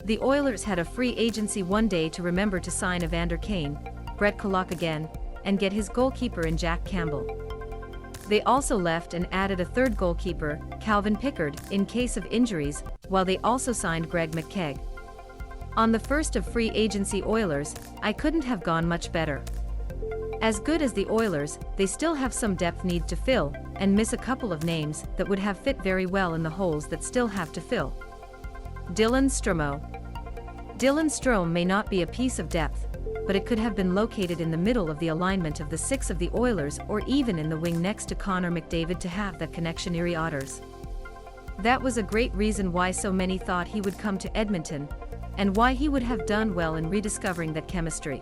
The Oilers had a free agency one day to remember to sign Evander Kane, Brett Kulak again, and get his goalkeeper in Jack Campbell. They also left and added a third goalkeeper, Calvin Pickard, in case of injuries, while they also signed Greg McKegg. On the first of free agency Oilers, I couldn't have gone much better. As good as the Oilers, they still have some depth need to fill, and miss a couple of names that would have fit very well in the holes that still have to fill. Dylan Stromo. Dylan Strome may not be a piece of depth, but it could have been located in the middle of the alignment of the six of the Oilers or even in the wing next to Connor McDavid to have that connection Erie Otters. That was a great reason why so many thought he would come to Edmonton, and why he would have done well in rediscovering that chemistry.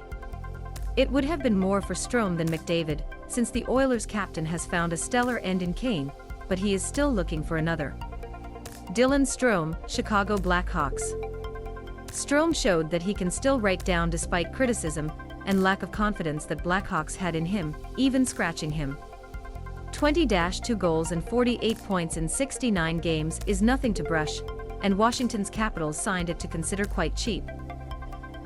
It would have been more for Strome than McDavid, since the Oilers captain has found a stellar end in Kane, but he is still looking for another. Dylan Strome, Chicago Blackhawks. Strome showed that he can still write down despite criticism and lack of confidence that Blackhawks had in him, even scratching him. 20-2 goals and 48 points in 69 games is nothing to brush, and Washington's Capitals signed it to consider quite cheap.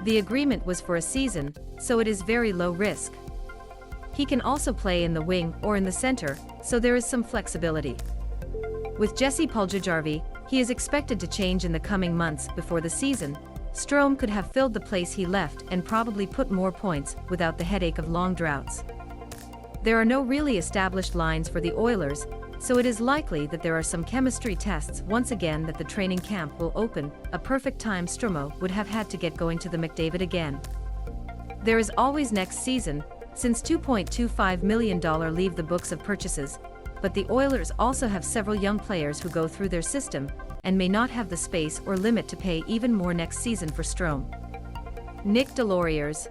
The agreement was for a season, so it is very low risk. He can also play in the wing or in the center, so there is some flexibility. With Jesse Puljujarvi, he is expected to change in the coming months before the season. Strome could have filled the place he left and probably put more points without the headache of long droughts. There are no really established lines for the Oilers, so it is likely that there are some chemistry tests once again that the training camp will open, a perfect time Stromo would have had to get going to the McDavid again. There is always next season, since $2.25 million leave the books of purchases, but the Oilers also have several young players who go through their system, and may not have the space or limit to pay even more next season for Strome. Nick Deloriers.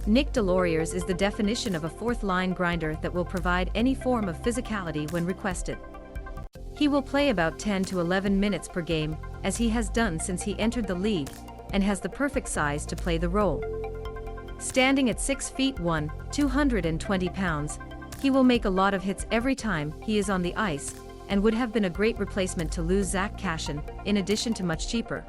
Nick Deloriers is the definition of a fourth-line grinder that will provide any form of physicality when requested. He will play about 10 to 11 minutes per game, as he has done since he entered the league, and has the perfect size to play the role. Standing at 6 feet 1, 220 pounds, he will make a lot of hits every time he is on the ice, and would have been a great replacement to lose Zack Kassian, in addition to much cheaper.